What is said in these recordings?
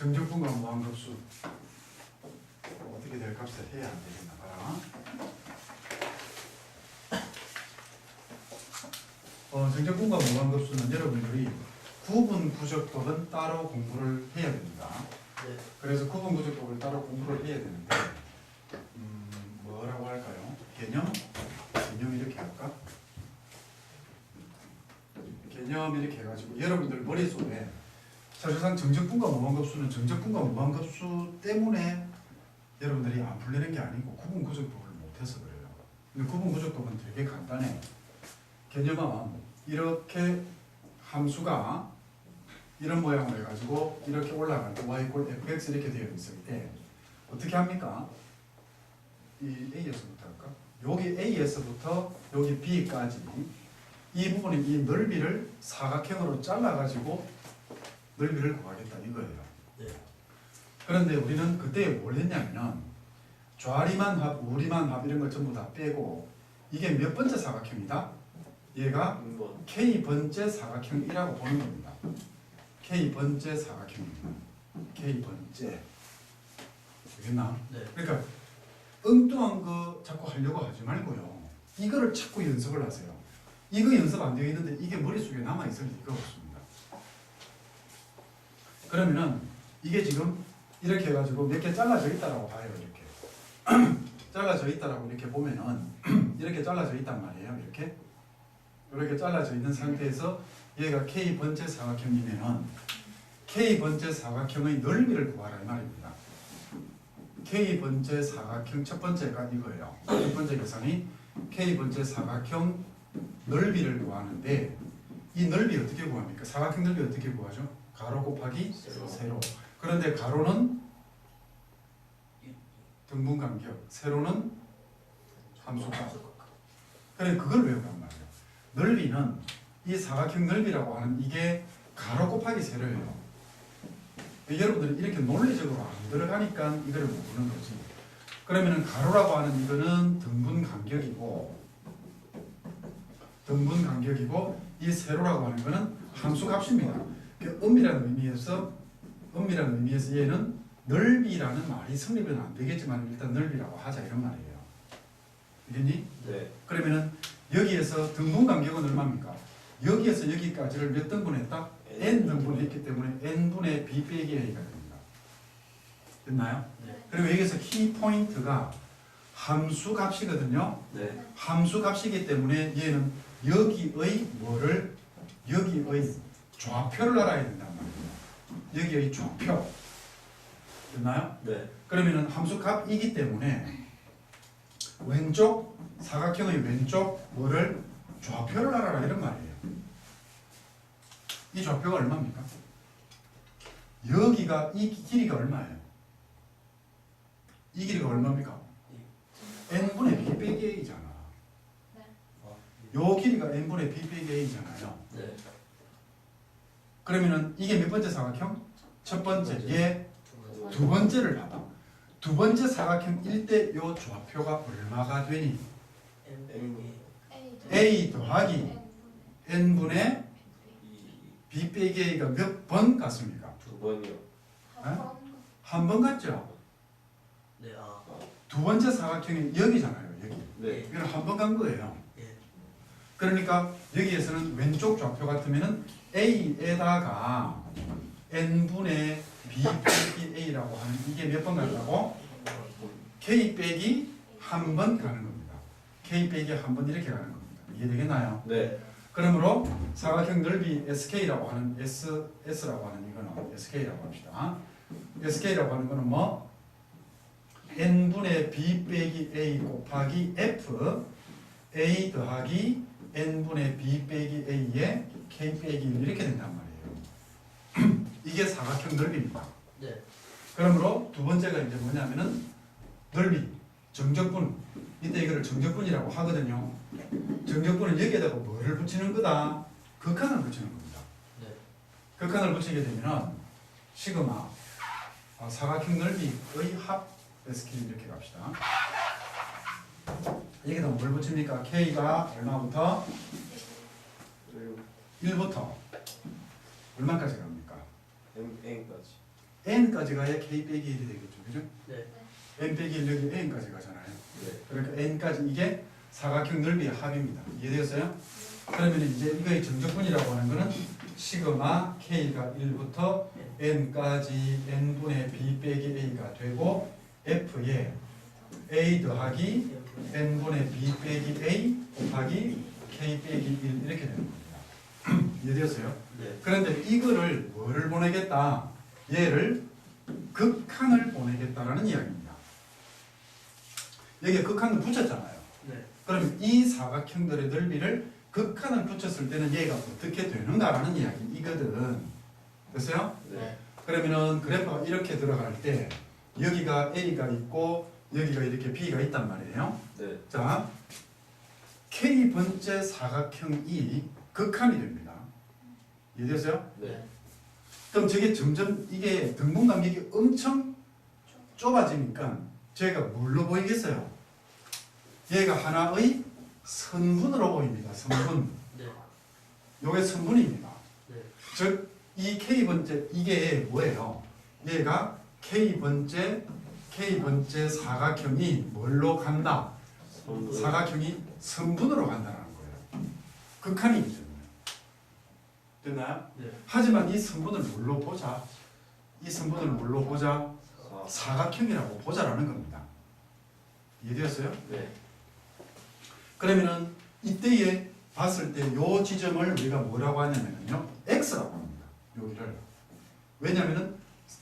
정적분과 무한급수 어떻게 될 값을 해야 안 되겠나 봐라. 정적분과 무한급수는 여러분들이 구분구적법은 따로 공부를 해야 됩니다. 네. 그래서 구분구적법을 따로 공부를 해야 되는데 뭐라고 할까요? 개념 이렇게 할까? 개념 이렇게 해가지고 여러분들 머릿속에 사실상 정적분과 무한급수는 정적분과 무한급수 때문에 여러분들이 안 풀리는 게 아니고 구분구적법을 못해서 그래요. 근데 구분구적법은 되게 간단해요. 개념은 이렇게 함수가 이런 모양을 해가지고 이렇게 올라갈 때 y = fx 이렇게 되어 있을 때 어떻게 합니까? 이 A에서부터 할까? 여기 A에서부터 여기 B까지 이 부분의 이 넓이를 사각형으로 잘라가지고 넓이를 구하겠다 이거예요. 네. 그런데 우리는 그때 뭘 했냐면 좌리만 합, 우리만 합 이런 걸 전부 다 빼고 이게 몇 번째 사각형이다? 얘가 K번째 사각형이라고 보는 겁니다. K번째 사각형입니다. K번째. 되겠나? 네. 그러니까 엉뚱한 거 자꾸 하려고 하지 말고요. 이거를 자꾸 연습을 하세요. 이거 연습 안 되어 있는데 이게 머릿속에 남아있을 리가 없습니다. 그러면은 이게 지금 이렇게 해가지고 몇 개 잘라져 있다라고 봐요. 이렇게 잘라져 있다라고 이렇게 보면은 이렇게 잘라져 있단 말이에요. 이렇게 잘라져 있는 상태에서 얘가 K번째 사각형이면은 K번째 사각형의 넓이를 구하라 이 말입니다. K번째 사각형 첫 번째가 이거예요. 첫 번째 계산이 K번째 사각형 넓이를 구하는데 이 넓이 어떻게 구합니까? 사각형 넓이 어떻게 구하죠? 가로 곱하기 세로. 그런데 가로는 등분간격, 세로는 함수값. 그래 그걸 외우란 말이에요. 넓이는 이 사각형 넓이라고 하는 이게 가로 곱하기 세로예요. 여러분들이 이렇게 논리적으로 안 들어가니까 이거를 모르는 거지. 그러면은 가로라고 하는 이거는 등분간격이고 이 세로라고 하는 거는 함수값입니다. 엄밀한 의미에서 얘는 넓이라는 말이 성립은 안 되겠지만 일단 넓이라고 하자 이런 말이에요. 알겠니? 네. 그러면은 여기에서 등분간격은 얼마입니까? 여기에서 여기까지를 몇 등분했다? n 등분했기 때문에 n분의 b 빼기 a가 됩니다. 됐나요? 네. 그리고 여기서 키 포인트가 함수값이거든요. 네. 함수값이기 때문에 얘는 여기의 좌표를 알아야 된단 말이에요. 여기의 좌표. 됐나요? 네. 그러면은 함수값이기 때문에 왼쪽 사각형의 왼쪽 좌표를 알아라 이런 말이에요. 이 좌표가 얼마입니까? 여기가 이 길이가 얼마예요? 이 길이가 얼마입니까? n분의 b 빼기 a잖아. 요 길이가 n분의 b 빼기 a잖아요. 네. 그러면은 이게 몇 번째 사각형? 첫 번째. 얘 두 번째를 봐봐. 두 번째 사각형일 때 요 좌표가 얼마가 되니? a 더하기 n분의 b 빼기 a가 몇 번 같습니까? 2번이요. 한 번 같죠? 네. 아. 두 번째 사각형이 여기잖아요. 여기. 네. 이건 한 번 간 거예요. 예. 그러니까 여기에서는 왼쪽 좌표 같으면은 a에다가 n분의 b 빼기 a라고 하는 이게 몇 번 간다고? k 빼기 한 번 가는 겁니다. k 빼기 한 번 이렇게 가는 겁니다. 이해되겠나요? 네. 그러므로 사각형 넓이 SK라고 하는 S라고 하는 이거는 SK라고 합시다. SK라고 하는 거는 뭐? n분의 b 빼기 a 곱하기 f a 더하기 n분의 b 빼기 a의 k 빼기 1 이렇게 된단 말이에요. 이게 사각형 넓이입니다. 네. 그러므로 두 번째가 이제 뭐냐면은 넓이, 정적분. 이때 이거를 정적분이라고 하거든요. 정적분은 여기에다가 뭐를 붙이는 거다? 극한을 붙이는 겁니다. 네. 극한을 붙이게 되면은 시그마 사각형 넓이의 합 SK 이렇게 갑시다. 여기다 뭘 붙입니까? K가 얼마부터? 1부터 얼마까지 갑니까? n까지. n까지 가야 k 빼기 1이 되겠죠. 그죠? 네. n 빼기 1 여기 n까지 가잖아요. 네. 그러니까 n까지 이게 사각형 넓이의 합입니다. 이해되었어요? 그러면 이제 이거의 정적분이라고 하는 거는 시그마 k가 1부터 n까지 n분의 b 빼기 a가 되고 f에 a 더하기 n분의 b 빼기 a 곱하기 k 빼기 1 이렇게 되는 겁니다. 이해되었어요? 네. 그런데 이거를 뭐를 보내겠다? 얘를 극한을 보내겠다라는 이야기입니다. 여기에 극한을 붙였잖아요. 네. 그럼 이 사각형들의 넓이를 극한을 붙였을 때는 얘가 어떻게 되는가라는 이야기이거든. 됐어요? 네. 그러면은 그래프가 이렇게 들어갈 때 여기가 A가 있고 여기가 이렇게 B가 있단 말이에요. 네. 자, K번째 사각형이 극한이 됩니다. 이해되세요? 네. 그럼 저게 점점 이게 등분 간격이 엄청 좁아지니까 저희가 뭘로 보이겠어요? 얘가 하나의 선분으로 보입니다. 선분. 네. 요게 선분입니다. 네. 즉, 이 K번째, 이게 뭐예요? 얘가 K번째 사각형이 뭘로 간다? 사각형이 선분으로 간다는 거예요. 극한이기 때문에. 됐나요? 네. 하지만 이 선분을 뭘로 보자? 이 선분을 뭘로 보자? 사각형이라고 보자라는 겁니다. 이해되었어요? 네. 그러면은 이때에 봤을 때 요 지점을 우리가 뭐라고 하냐면요, x라고 합니다. 여기를. 왜냐면은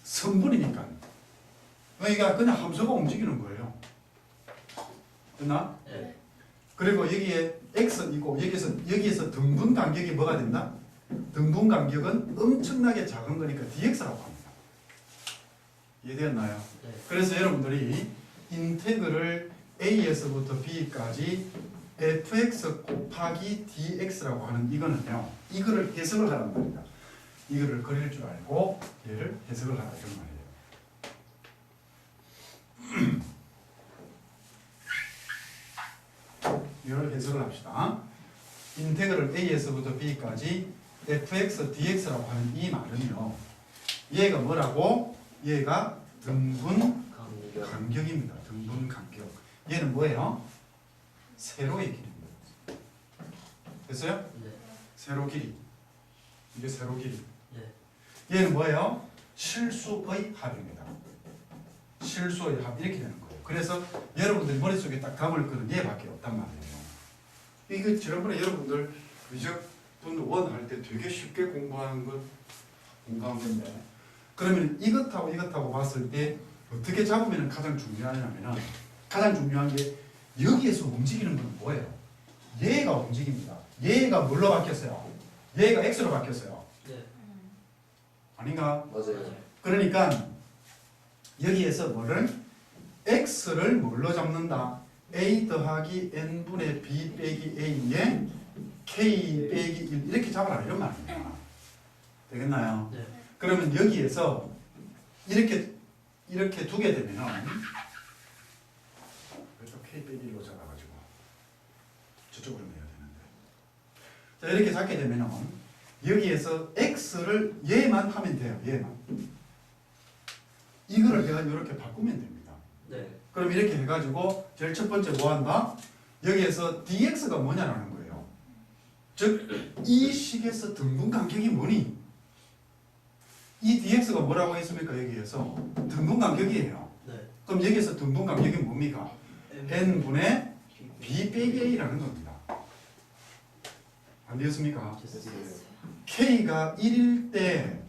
선분이니까. 그러니까 그냥 함수가 움직이는 거예요. 됐나? 네. 그리고 여기에 x이고 여기에서 등분 간격이 뭐가 된다? 등분 간격은 엄청나게 작은 거니까 dx라고 합니다. 이해되었나요? 네. 그래서 여러분들이 인테그를 a에서부터 b까지 fx 곱하기 dx라고 하는 이거는요, 이거를 해석을 하란 말이다. 이거를 그릴 줄 알고 얘를 해석을 하라 이런 말이에요. 이걸 해석을 합시다. 인테그럴 a에서부터 b까지 fx dx라고 하는 이 말은요, 얘가 뭐라고? 얘가 등분 간격입니다. 등분 간격. 얘는 뭐예요? 세로의 길입니다. 됐어요? 네. 세로 길이. 이게 세로 길이. 네. 얘는 뭐예요? 실수의 합입니다. 실수의 합 이렇게 되는 거예요. 그래서 여러분들 머릿속에 딱 담을 거는 얘밖에 없단 말이에요. 이거 지난번에 여러분들 미적분 원 할 때 되게 쉽게 공부한 건데, 그러면 이것하고 봤을 때 어떻게 잡으면 가장 중요하냐면은, 가장 중요한 게 여기에서 움직이는 건 뭐예요? 얘가 움직입니다. 얘가 뭘로 바뀌었어요? 얘가 x로 바뀌었어요. 네. 아닌가? 맞아요. 그러니까 여기에서 뭐를? x를 뭘로 잡는다? a 더하기 n분의 b 빼기 a에 k 빼기 1 이렇게 잡아라 이런 말입니다. 되겠나요? 네. 그러면 여기에서 이렇게 두게 되면은 이쪽 k 빼기 1로 잡아가지고 저쪽으로 내야 되는데, 자 이렇게 잡게 되면은 여기에서 x를 얘만 하면 돼요. 얘만. 이거를 내가 이렇게 바꾸면 됩니다. 네. 그럼 이렇게 해가지고 제일 첫 번째 뭐 한다? 여기에서 dx가 뭐냐라는 거예요. 즉 이 식에서 등분 간격이 뭐니? 이 dx가 뭐라고 했습니까? 여기에서 등분 간격이에요. 네. 그럼 여기에서 등분 간격이 뭡니까? n분의 b 빼기 a라는 겁니다. 안 되었습니까? 됐어요. k가 1일 때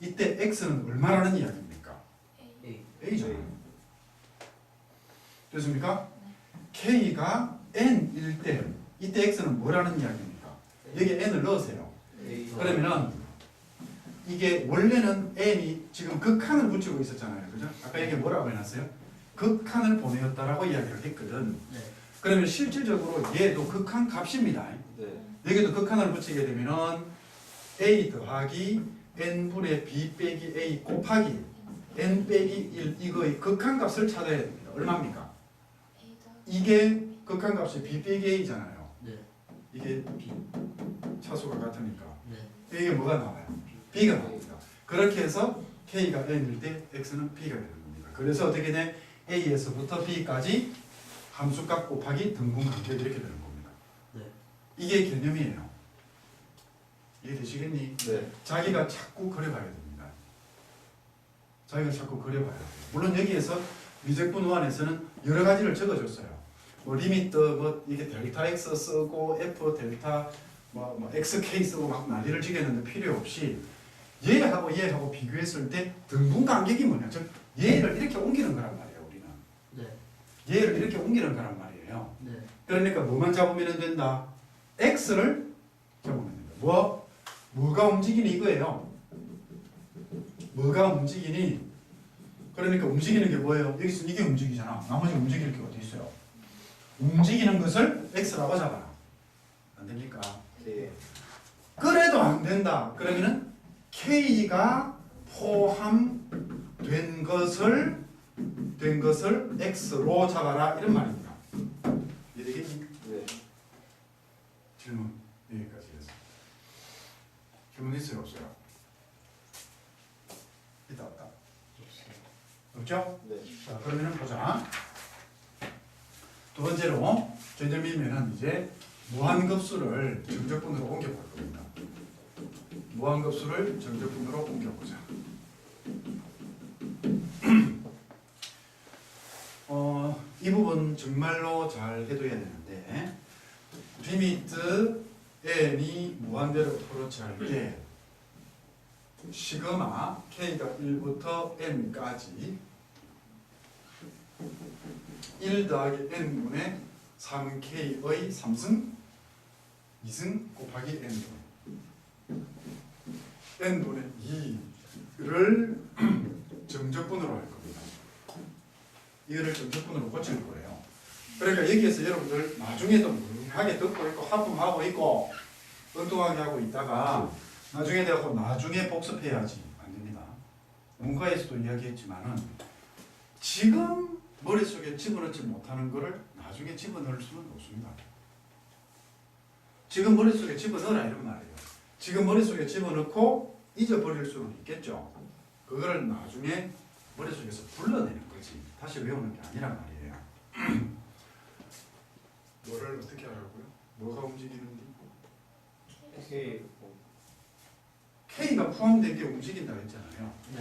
이때 x는 얼마라는 이야기입니까? A. a잖아요. 됐습니까? k가 n일 때 이때 x는 뭐라는 이야기입니까? 여기에 n을 넣으세요. A. 그러면은 이게 원래는 n이 지금 극한을 붙이고 있었잖아요. 그죠? 아까 이게 뭐라고 해놨어요? 극한을 보내었다라고 이야기를 했거든. 네. 그러면 실질적으로 얘도 극한 값입니다. 네. 여기도 극한을 붙이게 되면은 a 더하기 n분의 b 빼기 a 곱하기 n 빼기 1 이거의 극한 값을 찾아야 됩니다. 얼마입니까? 이게 극한 값이 b 빼기 a잖아요. 네. 이게 B. 차수가 같으니까 네. 이게 뭐가 나와요? b가 나옵니다. 그렇게 해서 k가 n일 때 x는 p가 되는 겁니다. 그래서 어떻게 돼? a에서부터 b까지 함수값 곱하기 등분 관계 이렇게 되는 겁니다. 네. 이게 개념이에요. 이해되시겠니? 네. 자기가 자꾸 그려봐야 됩니다. 자기가 자꾸 그려봐야 돼요. 물론 여기에서 미적분 호환에서는 여러 가지를 적어줬어요. 뭐 리미트 뭐 이게 델타 x 쓰고 f 델타 뭐 xk 쓰고 막 난리를 지겠는데 필요 없이 얘하고 얘하고 비교했을 때 등분 간격이 뭐냐? 즉 얘를 이렇게 옮기는 거란 말이에요. 우리는 네. 얘를 이렇게 옮기는 거란 말이에요. 네. 그러니까 뭐만 잡으면 된다? x를 잡으면 된다. 뭐가 움직이니 이거예요. 뭐가 움직이니? 그러니까 움직이는 게 뭐예요? 여기서 이게 움직이잖아. 나머지 움직일 게 어디 있어요? 움직이는 것을 x라고 잡아라. 안 됩니까? 네. 그래도 안 된다. 그러면은 k가 포함된 것을 x로 잡아라 이런 말입니다. 이해되겠니? 네. 질문 여기까지 해서 질문 있어요 없어요? 있다 없다. 없죠? 네. 자 그러면은 보자. 두 번째로 개념이면은 이제 무한급수를 정적분으로 옮겨볼 겁니다. 무한급수를 정적분으로 옮겨보자. 이 부분 정말로 잘 해둬야 되는데 리미트 n이 무한대로 어프로치할 때 시그마 k가 1부터 n까지 1 더하기 n분의 3k의 3승 2승 곱하기 n분의 2를 정적분으로 할 겁니다. 이거를 정적분으로 고칠 거예요. 그러니까 여기에서 여러분들 나중에도 뭉하게 듣고 있고 하품하고 있고 엉뚱하게 하고 있다가 나중에 되고 나중에 복습해야지 안 됩니다. 문과에서도 이야기했지만은 지금 머릿속에 집어넣지 못하는 거를 나중에 집어넣을 수는 없습니다. 지금 머릿속에 집어넣으라 이런 말이에요. 지금 머릿속에 집어넣고 잊어버릴 수는 있겠죠. 그거를 나중에 머릿속에서 불러내는 거지. 다시 외우는 게 아니란 말이에요. 뭐를 어떻게 하라고요? 뭐가 움직이는지? K가 포함된 게 움직인다 했잖아요. 네.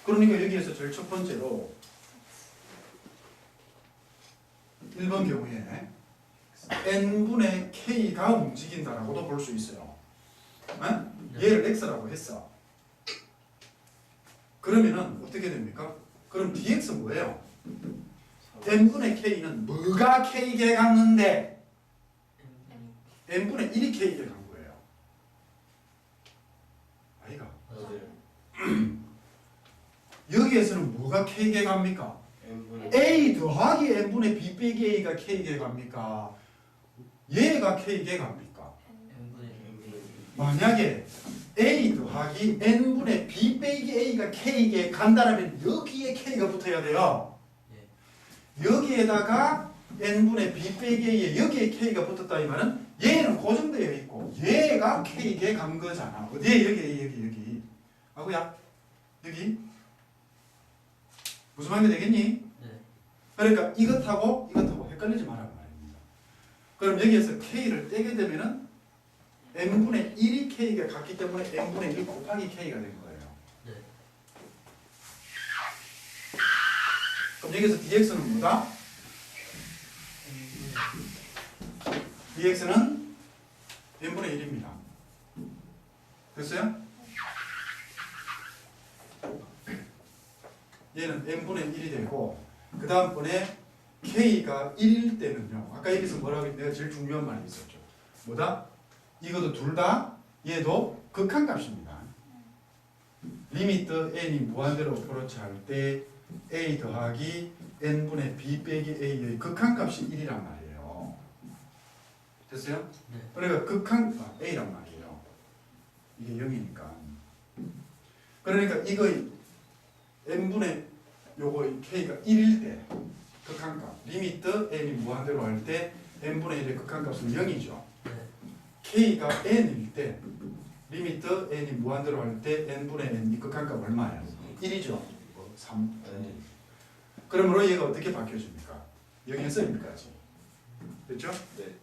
그러니까 여기에서 제일 첫 번째로 1번 경우에 n분의 k가 움직인다라고도 볼 수 있어요. 네. 얘를 x라고 했어. 그러면은 어떻게 됩니까? 그럼 dx 뭐예요? n분의 k는 뭐가 k에 갔는데 n분의 1이 k에 간 거예요. 아이가. 맞아요. 여기에서는 뭐가 k에 갑니까? a 더하기 n분의 b 빼기 a가 k에 갑니까? 얘가 k에 갑니까? 만약에 a 더하기 n분의 b 빼기 a가 k에 간다면 여기에 k가 붙어야 돼요. 여기에다가 n분의 b 빼기 a에 여기에 k가 붙었다 이 말은 얘는 고정되어 있고 얘가 k에 간 거잖아. 어디에? 여기 아구야 여기 무슨 말이 되겠니? 네. 그러니까 이것하고 헷갈리지 말란 말입니다. 그럼 여기에서 k를 떼게 되면은 n분의 1이 k가 같기 때문에 n분의 1 곱하기 k가 된 거예요. 네. 그럼 여기서 dx는 뭐다? dx는 n분의 1입니다. 됐어요? 얘는 n분의 1이 되고 그 다음번에 k가 1일 때는요. 아까 여기서 뭐라고 내가 제일 중요한 말이 있었죠. 뭐다? 이것도 둘 다 얘도 극한값입니다. 리미트 n이 무한대로 어프로치 할 때 a 더하기 n분의 b 빼기 a의 극한값이 1이란 말이에요. 됐어요? 네. 그러니까 a란 말이에요. 이게 0이니까. 그러니까 이거의 n분의 요거 k가 1일 때 극한값 리미트 n이 무한대로 할 때 n분의 1의 극한값은 0이죠. 네. k가 n일 때 리미트 n이 무한대로 할 때 n분의 n 이 극한값 얼마예요? 1이죠. 3. 그러므로 얘가 어떻게 바뀌어집니까? 여기에서 여기까지. 됐죠? 네.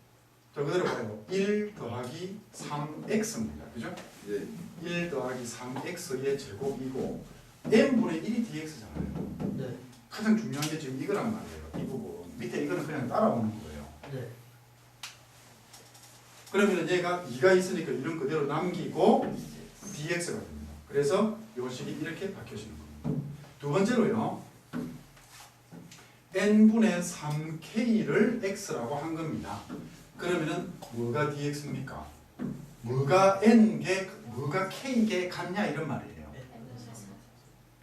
자, 그대로 봐요. 1 더하기 3x입니다. 그죠? 네. 1 더하기 3x의 제곱이고 n분의 1이 dx잖아요. 네. 가장 중요한 게 지금 이거란 말이에요. 이 부분. 밑에 이거는 그냥 따라오는 거예요. 네. 그러면 얘가 2가 있으니까 이런 그대로 남기고 dx가 됩니다. 그래서 요 식이 이렇게 바뀌어지는 겁니다. 두 번째로요. n분의 3k를 x라고 한 겁니다. 그러면은 뭐가 dx입니까? 뭐가 k게 같냐 이런 말이에요.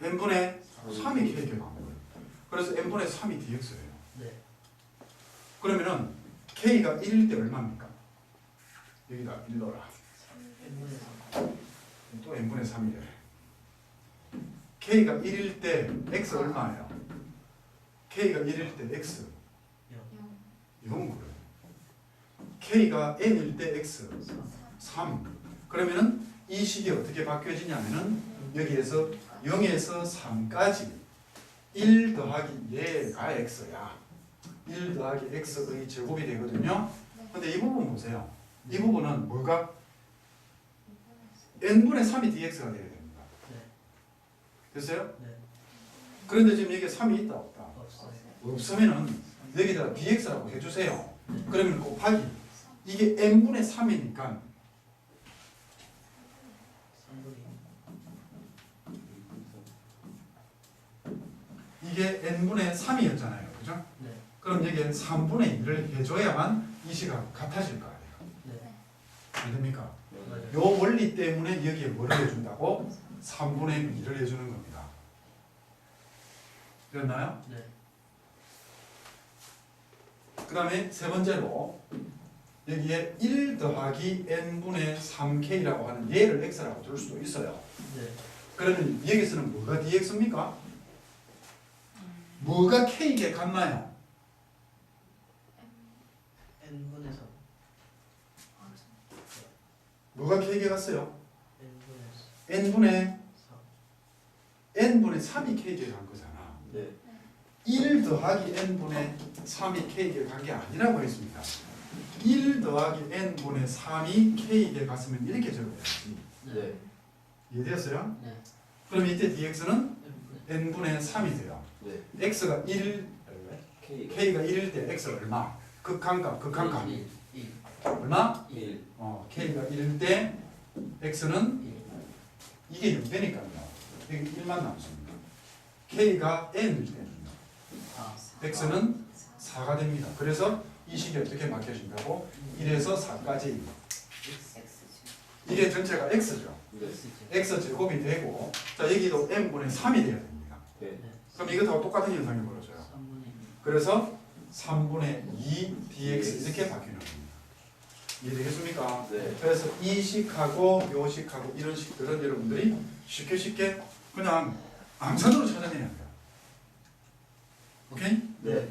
n분의 3이 k게 같은 거예요. 그래서 n분의 3이 dx예요. 네. 그러면은 k가 1일 때 얼마입니까? 여기다 1 넣어라. 또 n분의 3이래. k가 1일 때 x 얼마예요? k가 1일 때 x 이건 뭐예요? k가 n일 때 x 3. 그러면은 이 식이 어떻게 바뀌어지냐면은 여기에서 0에서 3까지 1 더하기 얘가 x야. 1 더하기 x의 제곱이 되거든요. 근데 이 부분 보세요. 이 부분은 뭐가 n분의 3이 dx가 되어야 됩니다. 네. 됐어요? 네. 그런데 지금 여기에 3이 있다 없다? 없어요. 없으면은 여기다가 dx라고 해주세요. 네. 그러면 곱하기 이게 n분의 3이니까 3분의 이게 n분의 3이었잖아요. 그죠? 네. 그럼 여기에 3분의 2를 해줘야만 이 시가 같아질 거 아니에요. 네. 안 됩니까? 맞아요. 요 원리 때문에 여기에 뭐를 해준다고? 3분의 2를 해주는 겁니다. 됐나요? 네. 그 다음에 세 번째로 여기에 1 더하기 n분의 3k라고 하는 얘를 x라고 둘 수도 있어요. 네. 그러면 여기서는 뭐가 dx입니까? 뭐가 k에 같나요? n분의 3. 뭐가 k에 같어요? n분의 3. n분의 3이 k에 간 거잖아. 네. 1 더하기 n분의 3이 k에 간 게 아니라고 했습니다. 1 더하기 n분의 3이 k에 갔으면 이렇게 적어야지. 네. 이해되었어요? 네. 그럼 이때 dx는 n분의 n분의 3이 돼요. 네. x가 1, K. k가 1일 때 x 얼마? 극한값. 1. 얼마? 1. k가 1일 때 x는 1. 이게 0 되니까요. 여기 1만 남습니다. k가 n일 때는요. 아. x는 4가 됩니다. 그래서 이 식이 어떻게 바뀌어진다고? 1에서 4까지. 이게 전체가 x죠. 네. x 제곱이 되고 자 여기도 n분의 3이 돼야 됩니다. 네. 그럼 이것하고 똑같은 현상이 벌어져요. 3분의 2. 그래서 3분의 2 dx 이렇게 바뀌는 겁니다. 이해되겠습니까? 네. 그래서 이 식하고 요 식하고 이런 식들은 여러분들이 쉽게 그냥 암산으로 찾아내야 돼요. 오케이? 네.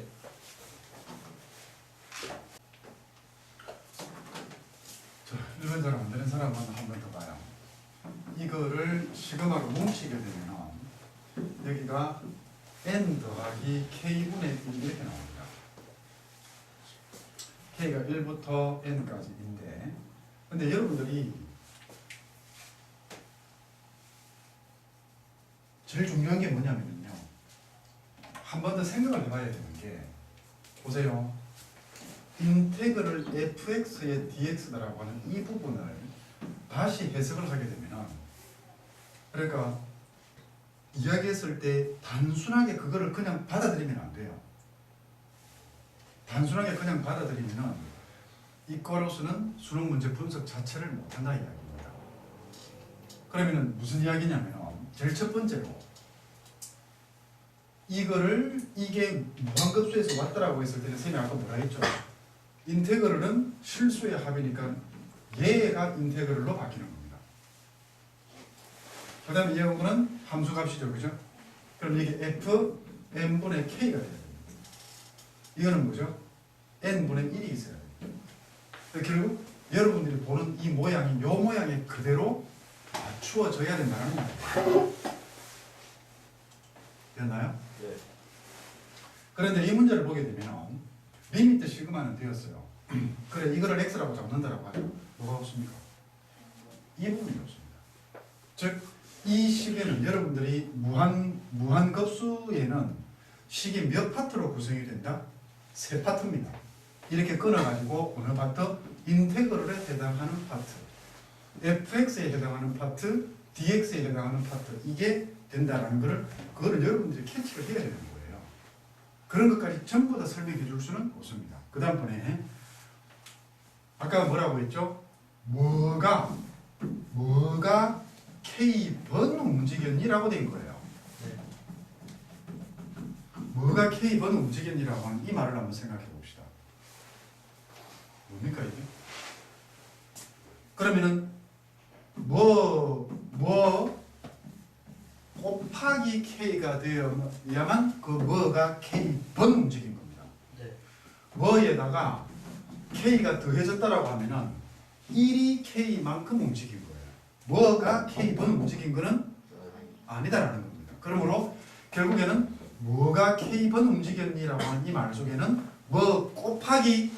자, 일반 잘 안 되는 사람은 한 번 더 봐요. 이거를 시그마로 뭉치게 되면 여기가 n 더하기 k분의 1 이렇게 나옵니다. k가 1부터 n까지인데 근데 여러분들이 제일 중요한 게 뭐냐면요. 한 번 더 생각을 해봐야 되는 게 보세요. 인테그럴 fx의 dx라고 하는 이 부분을 다시 해석을 하게 되면 그러니까 이야기했을 때 단순하게 그거를 그냥 받아들이면 안 돼요. 단순하게 그냥 받아들이면 이과로서는 수능 문제 분석 자체를 못한다 이야기입니다. 그러면은 무슨 이야기냐면 제일 첫 번째로 이거를 이게 무한급수에서 왔다라고 했을 때는 선생님이 아까 뭐라 했죠? 인테그럴은 실수의 합이니까 얘가 인테그럴로 바뀌는 겁니다. 그 다음에 이 부분은 함수값이죠. 그죠? 그럼 이게 f n분의 k가 돼야 됩니다. 이거는 뭐죠? n분의 1이 있어야 돼요. 결국 여러분들이 보는 이 모양이 이 모양이 그대로 갖추어져야 된다는 말이에요. 됐나요? 네. 그런데 이 문제를 보게 되면 리미트 시그마는 되었어요. 그래 이거를 x라고 잡는다라고 하죠. 뭐가 없습니까? 이 부분이 없습니다. 즉 이 식에는 여러분들이 무한급수에는 식이 몇 파트로 구성이 된다? 세 파트입니다. 이렇게 끊어가지고 어느 파트? 인테그럴에 해당하는 파트, fx에 해당하는 파트, dx에 해당하는 파트 이게 된다라는 거를 그거를 여러분들이 캐치를 해야 되는 거예요. 그런 것까지 전부 다 설명해 줄 수는 없습니다. 그 다음번에 아까 뭐라고 했죠? 뭐가 K번 움직였니라고 된 거예요. 네. 뭐가 K번 움직였니라고 하는 이 말을 한번 생각해 봅시다. 뭡니까 이게? 그러면은 뭐 곱하기 K가 되어야만 그 뭐가 K번 움직인 겁니다. 네. 뭐에다가 K가 더해졌다라고 하면은 1이 K만큼 움직인 거예요. 뭐가 K번 움직인 거는 아니다라는 겁니다. 그러므로 결국에는 뭐가 K번 움직였니라고 하는 이 말 속에는 뭐 곱하기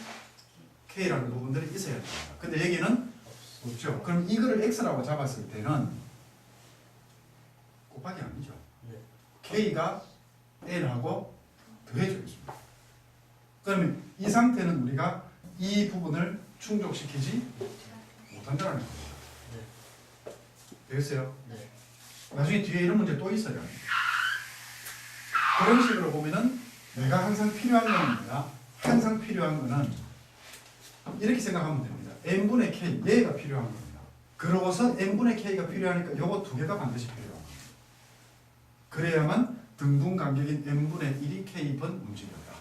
K라는 부분들이 있어야 됩니다. 근데 여기는 없죠. 그럼 이거를 X라고 잡았을 때는 곱하기 아니죠. 네. K가 N하고 더해져 있습니다. 그러면 이 상태는 우리가 이 부분을 충족시키지 못한다는 겁니다. 되겠어요? 네. 나중에 뒤에 이런 문제 또 있어요. 그런 식으로 보면은 내가 항상 필요한 거는 뭐야? 항상 필요한 거는 이렇게 생각하면 됩니다. n분의 k, 얘가 필요한 겁니다. 그러고서 n분의 k가 필요하니까 요거 두 개가 반드시 필요한 겁니다. 그래야만 등분 간격인 n분의 1이 k번 움직였다.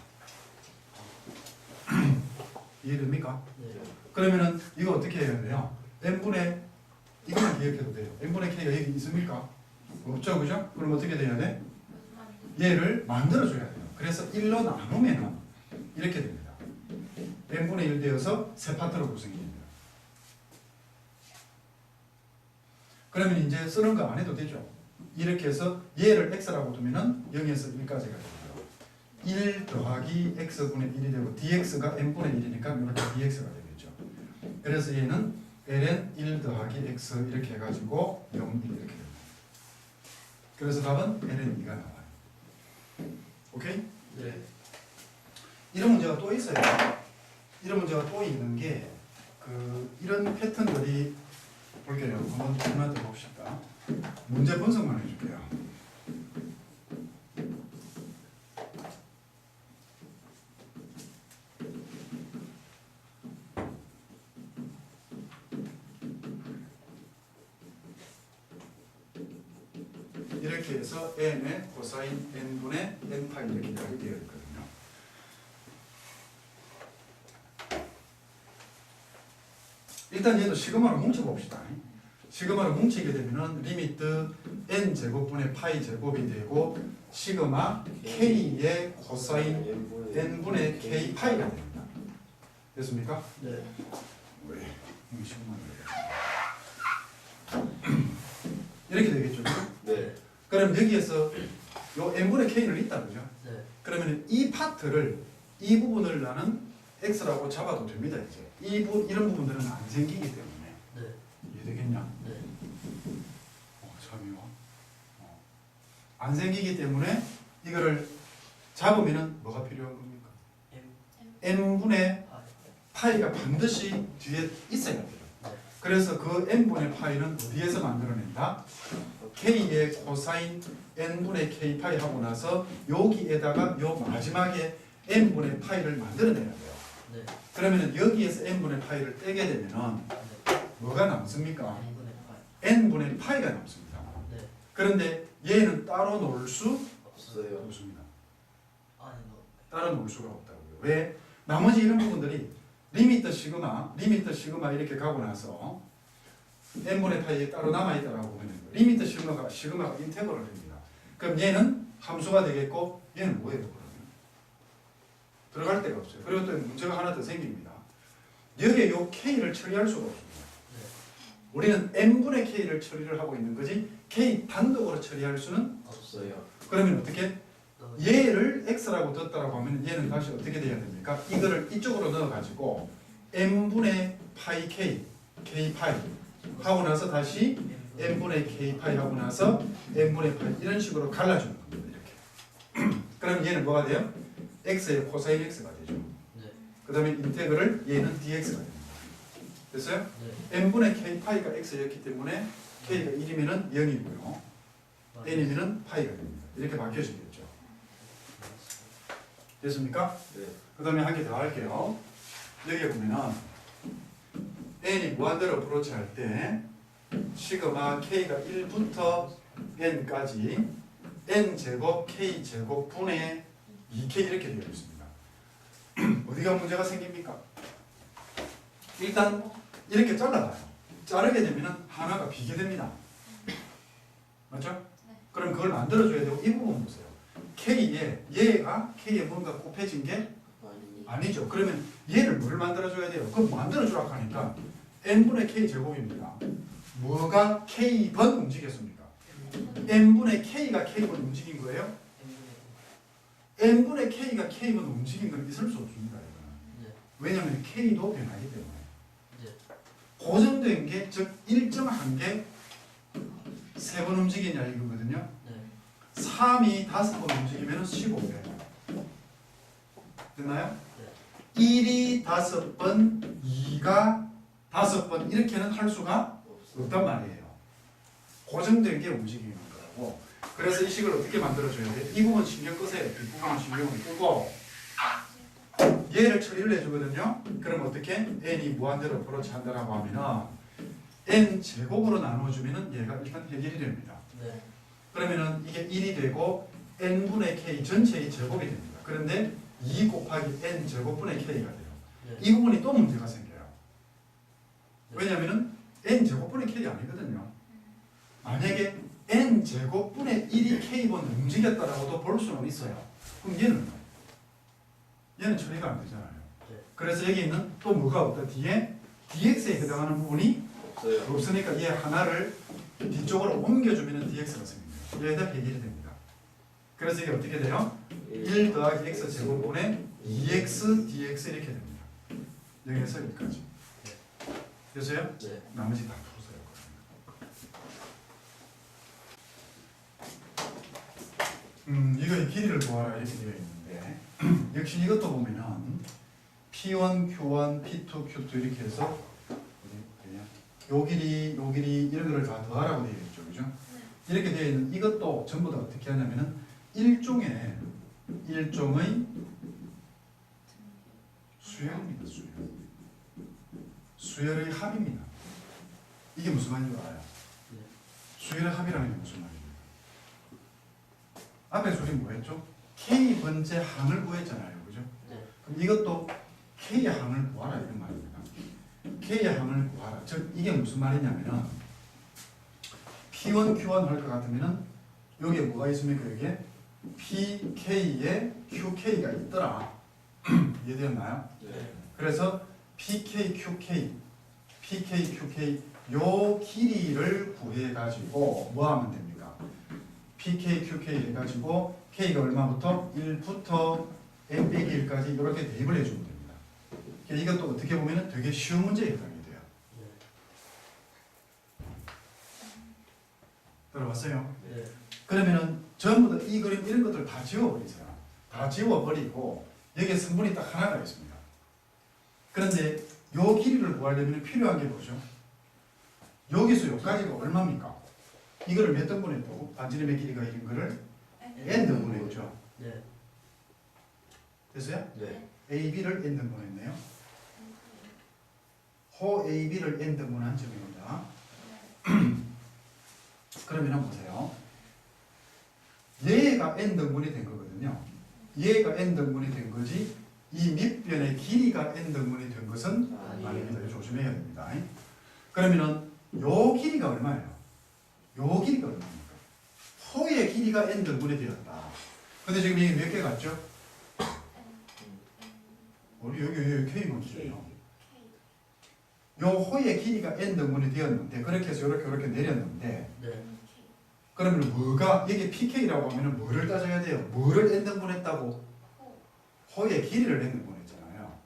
이해됩니까? 네. 그러면은 이거 어떻게 해야 돼요? n분의 이거만 기억해도 돼요. n분의 k가 여기 있습니까? 없죠, 그죠? 그럼 어떻게 돼야 돼? 얘를 만들어줘야 돼요. 그래서 1로 나누면 이렇게 됩니다. n분의 1 되어서 세 파트로 구성이 됩니다. 그러면 이제 쓰는 거 안 해도 되죠. 이렇게 해서 얘를 x라고 두면은 0에서 1까지가 되고요. 1 더하기 x분의 1이 되고 dx가 n분의 1이니까 이렇게 dx가 되겠죠. 그래서 얘는 ln 1 더하기 x 이렇게 해가지고 0, 1 이렇게 됩니다. 그래서 답은 ln 2가 나와요. 오케이? 네. 이런 문제가 또 있어요. 이런 문제가 또 있는 게 이런 패턴들이 볼게요. 한번 하나 더 봅시다. 문제 분석만 해줄게요. 이렇게 해서 n의 코사인 n분의 n파이 이렇게 이야기 되어 있거든요. 일단 얘도 시그마로 뭉쳐봅시다. 시그마로 뭉치게 되면은 리미트 n 제곱분의 파이 제곱이 되고 시그마 k의 코사인 n분의 k 파이가 됩니다. 됐습니까? 네. 왜? 시그마 이렇게 되겠죠. 네. 그럼 여기에서 요 n분의 k는 있다 그죠? 네. 그러면 이 파트를 이 부분을 나는 x라고 잡아도 됩니다. 이제 이런 부분들은 안 생기기 때문에 네. 이해되겠냐? 네. 참이요. 안 생기기 때문에 이거를 잡으면은 뭐가 필요한 겁니까? n분의 아, 파이가 반드시 뒤에 있어야 돼요. 네. 그래서 그 n분의 파이는 어디에서 만들어낸다? k의 코사인 n분의 k 파이 하고 나서 여기에다가 요 마지막에 n분의 파이를 만들어내야 돼요. 네. 그러면 여기에서 n분의 파이를 떼게 되면은 네. 뭐가 남습니까? n분의 파이. n분의 파이가 남습니다. 네. 그런데 얘는 따로 놓을 수 없어요. 없습니다. 아니 너. 따로 놓을 수가 없다고요. 왜? 나머지 이런 부분들이 리미트 시그마 이렇게 가고 나서 n분의 파이에 따로 남아있다라고 보면 리미트 시그마가 인테그럴 됩니다. 그럼 얘는 함수가 되겠고 얘는 뭐예요? 그러면? 들어갈 데가 없어요. 그리고 또 문제가 하나 더 생깁니다. 여기에 요 k를 처리할 수가 없습니다. 우리는 n분의 k를 처리를 하고 있는 거지 k 단독으로 처리할 수는 없어요. 그러면 어떻게? 얘를 x라고 뒀다라고 하면 얘는 다시 어떻게 돼야 됩니까? 이거를 이쪽으로 넣어가지고 n분의 파이 k, k 파이 하고 나서 다시 n분의 k 파이 하고 나서 n분의 파이 이런 식으로 갈라주는 겁니다. 이렇게. 그럼 얘는 뭐가 돼요? x의 코사인 x가 되죠. 네. 그 다음에 인테그럴 얘는 dx가 됩니다. 됐어요? n분의 k 파이가 x였기 때문에 k가 1이면 0이고요. n이면 파이가 됩니다. 이렇게 바뀌어지겠죠. 됐습니까? 네. 그 다음에 한 개 더 할게요. 여기에 보면은 n이 무한대로 어프로치 할 때 시그마 k가 1부터 n까지 n제곱 k제곱 분의 2k 이렇게 되어 있습니다. 어디가 문제가 생깁니까? 일단 이렇게 잘라봐요. 자르게 되면 하나가 비게 됩니다. 맞죠? 네. 그럼 그걸 만들어줘야 되고 이 부분 보세요. K에 얘가 K에 뭔가 곱해진 게 아니죠. 그러면 얘를 뭘 만들어줘야 돼요? 그럼 만들어주라고 하니까 n분의 K 제곱입니다. 뭐가 K번 움직였습니까? n분의 K가 K번 움직인 거예요? n분의 K가 K번 움직인 건 있을 수 없습니다. 이거는. 왜냐하면 K도 변하기 때문에. 고정된 게, 즉 일정한 게 3번 움직이냐 이거거든요. 3이 5번 움직이면 15배. 됐나요? 1이 5번, 2가 5번 이렇게는 할 수가 없단 말이에요. 고정된 게 움직이는 거라고. 그래서 이 식을 어떻게 만들어줘야 돼? 이 부분 신경 끄세요. 뒷부분은 신경을 끄고 얘를 처리를 해주거든요. 그럼 어떻게? n이 무한대로 어프로치 한다라고 하면은 n 제곱으로 나눠주면은 얘가 일단 해결이 됩니다. 그러면은 이게 1이 되고 n분의 k 전체의 제곱이 됩니다. 그런데 2 곱하기 n 제곱분의 k가 돼요. 이 부분이 또 문제가 생겨요. 왜냐면은 n 제곱분의 k 아니거든요. 만약에 n 제곱분의 1이 k번 움직였다라고도 볼 수는 있어요. 그럼 얘는 처리가 안 되잖아요. 그래서 여기 있는 또 뭐가 없다. 뒤에 dx에 해당하는 부분이 없어요. 없으니까 얘 하나를 뒤쪽으로 옮겨주면 dx가 생깁니다. 얘가 해결이 됩니다. 그래서 이게 어떻게 돼요? 1 더하기 x 제곱분의 2x dx 이렇게 됩니다. 여기에서 여기까지. 됐어요? 네. 나머지 다 풀으세요. 이거 길이를 구하라 이렇게 되어 있는데 역시 이것도 보면은 P1, Q1, P2, Q2 이렇게 해서 요 길이 이런 거를 다 더하라고 되어 있죠. 그죠? 이렇게 되어 있는 이것도 전부 다 어떻게 하냐면은 일종의 수열입니다. 수열의 합입니다. 이게 무슨 말인지 알아요? 수열의 합이라는 게 무슨 말입니까? 앞에서 우리 뭐 했죠? K 번째 항을 구했잖아요. 그죠? 그럼 이것도 K의 항을 구하라 이런 말입니다. K의 항을 구하라. 즉 이게 무슨 말이냐면은 P1, Q1 할 것 같으면은 여기에 뭐가 있습니까? 여기에 PK에 QK가 있더라. 이해되었나요? 네. 그래서 PK, QK 요 길이를 구해가지고 뭐 하면 됩니까? PK, QK 해가지고 K가 얼마부터? 1부터 n 빼기 1까지 이렇게 대입을 해주면 됩니다. 이것도 어떻게 보면 되게 쉬운 문제에 해당이 돼요. 들어봤어요? 그러면은 전부 다 이 그림 이런 것들 다 지워버리세요. 다 지워버리고 여기에 성분이 딱 하나가 있습니다. 그런데 요 길이를 구하려면 필요한 게 뭐죠? 여기서 여기까지가 얼마입니까? 이거를 몇 등분 했다고? 반지름의 길이가 이런 거를 n 등분 했죠. 됐어요? 네. AB를 n 등분 했네요. 호 AB를 n 등분한 점입니다. 그러면 보세요. 얘가 n 등분이 된 거거든요. 얘가 n 등분이 된 거지 이 밑변의 길이가 n 등분이 된 것은 아닙니다. 이거 조심해야 됩니다. 그러면은 요 길이가 얼마예요? 요 길이가 얼마입니까? 호의 길이가 n 등분이 되었다. 근데 지금 이게 몇 개 같죠? 우리 여기 K만 있어요. 요 호의 길이가 n 등분이 되었는데 그렇게 해서 이렇게 내렸는데 네. 그러면 뭐가 이게 pk라고 하면은 뭐를 따져야 돼요? 뭐를 n 등분했다고? 호의 길이를 n 등분했잖아요.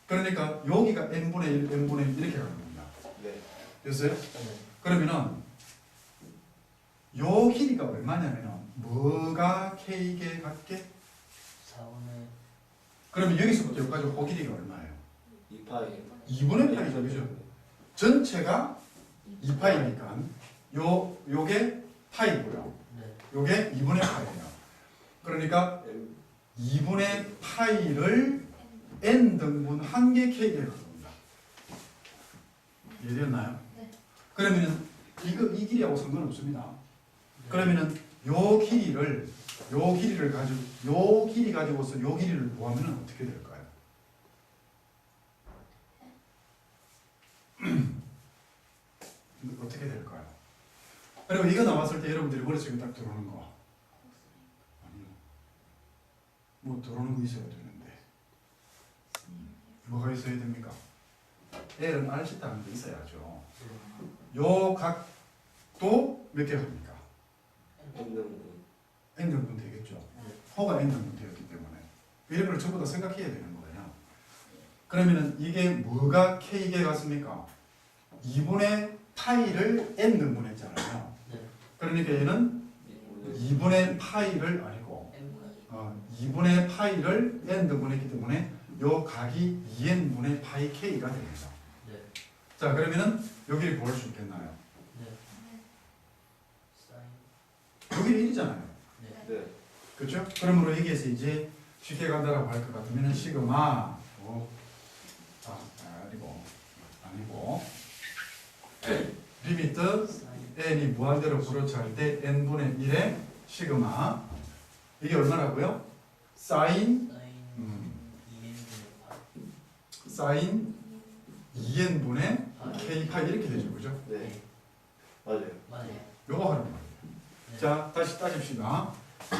그러니까 여기가 n분의 1, n분의 1 이렇게 가는 겁니다. 네. 됐어요? 네. 그러면은 요 길이가 얼마냐면은 뭐가 k개 같게? 4분의 그러면 여기서부터 여기까지 호 길이가 얼마예요? 2파이. 2분의 파이죠, 그죠? 전체가 2파이니까 요게 파이고요. 네. 요게 2분의 파이예요. 그러니까 2분의 파이를 n 등분 한 개 k에 겁니다. 이해되었나요? 네. 그러면은 이 길이하고 상관없습니다. 네. 그러면은 요 길이를 가지고 요 길이 가지고서 요 길이를 구하면은 어떻게 될까요? 어떻게 될까요? 그리고 이거 나왔을 때 여러분들이 머릿속에 딱 들어오는 거 아니요. 뭐 들어오는 거 있어야 되는데 뭐가 있어야 됩니까? L은 R시타 하는 게 있어야죠. 요 각도 몇 개 합니까? N등분. N등분 되겠죠. 네. 호가 N등분 되었기 때문에 이런 걸 전부 다 생각해야 되는 거예요. 그러면은 이게 뭐가 K개 같습니까? 2분의 파이를 N등분 했잖아요. 네. 그러니까 얘는 2분의 파이를 아니고 N분의 2분의 파이를 N등분 했기 때문에 요 각이 2N분의 파이 K가 됩니다. 네. 자 그러면은 여기를 구할 수 있겠나요? 네. 사인 여기는 1이잖아요. 네. 네. 그렇죠? 그러므로 여기에서 이제 쉽게 간다라고 할 것 같으면 시그마 아니고 리미트 사인 n이 무한대로 불어찰 때 n분의 1의 시그마 이게 얼마라고요? 사인 사인 2N분의 8 사인 2n분의 k파이 이렇게 되죠, 그죠? 네. 맞아요. 맞아요. 요거 하는 거예요. 네. 자 다시 따집시다.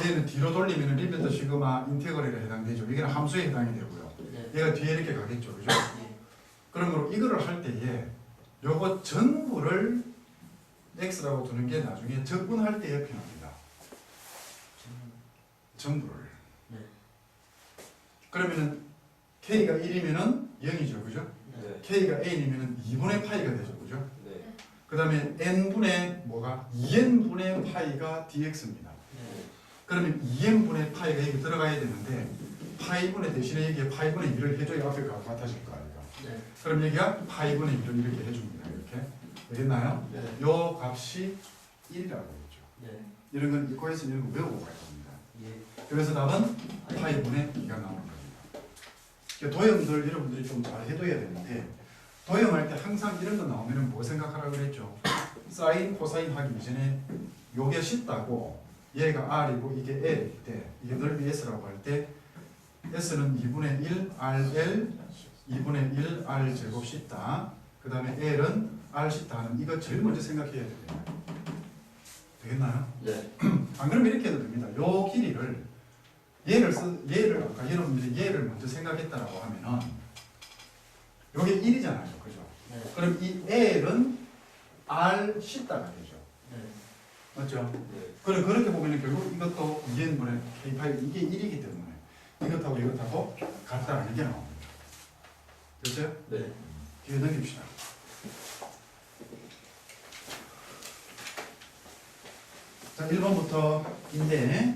얘는 뒤로 돌리면 리미트 시그마 인테그럴에 해당되죠. 이게 함수에 해당이 되고요. 네. 얘가 뒤에 이렇게 가겠죠, 그죠? 네. 그러므로 이거를 할 때에 요거 전부를 x라고 두는 게 나중에 적분할 때에 필요합니다. 전부를. 네. 그러면은 k가 1이면은 0이죠, 그죠? 네. k가 n이면은 2분의 파이가 되죠, 그죠? 네. 그 다음에 n분의 뭐가 2n분의 파이가 dx입니다. 네. 그러면 2n분의 파이가 여기 들어가야 되는데 파이분의 대신에 여기에 파이분의 1을 해줘야 앞에 같아질 거 아닙니까? 네. 그럼 여기가 파이분의 1을 이렇게 해줍니다. 이렇게 되겠나요? 네. 요 값이 1이라고 했죠. 네. 이런 건 이코에서 이런 거 외우고 갈 겁니다. 예. 그래서 답은 파이분의 2가 나오는 겁니다. 그러니까 도형들 여러분들이 좀 잘 해둬야 되는데 도형할 때 항상 이런 거 나오면 뭐 생각하라고 그랬죠? 사인, 코사인 하기 이전에 요게 쉽다고 얘가 R이고 이게 L일 때 이게 넓이 S라고 할 때 S는 2분의 1 RL 2분의 1 R 제곱 쉽다. 그 다음에 L은 R 쉽다 하는 이거 제일 먼저 생각해야 돼요. 되겠나요? 네. 안 그러면 이렇게 해도 됩니다. 요 길이를 얘를 아까 여러분들이 얘를 먼저 생각했다라고 하면은 요게 1이잖아요. 그죠? 네. 그럼 이 L은 R 쉽다가 되죠. 네. 맞죠? 네. 그럼 그렇게 보면 결국 이것도 2n분의 K파이 이게 1이기 때문에 이것하고 이것하고 같다는 게 나옵니다. 됐어요? 네. 뒤에 넘깁시다. 자, 1번부터인데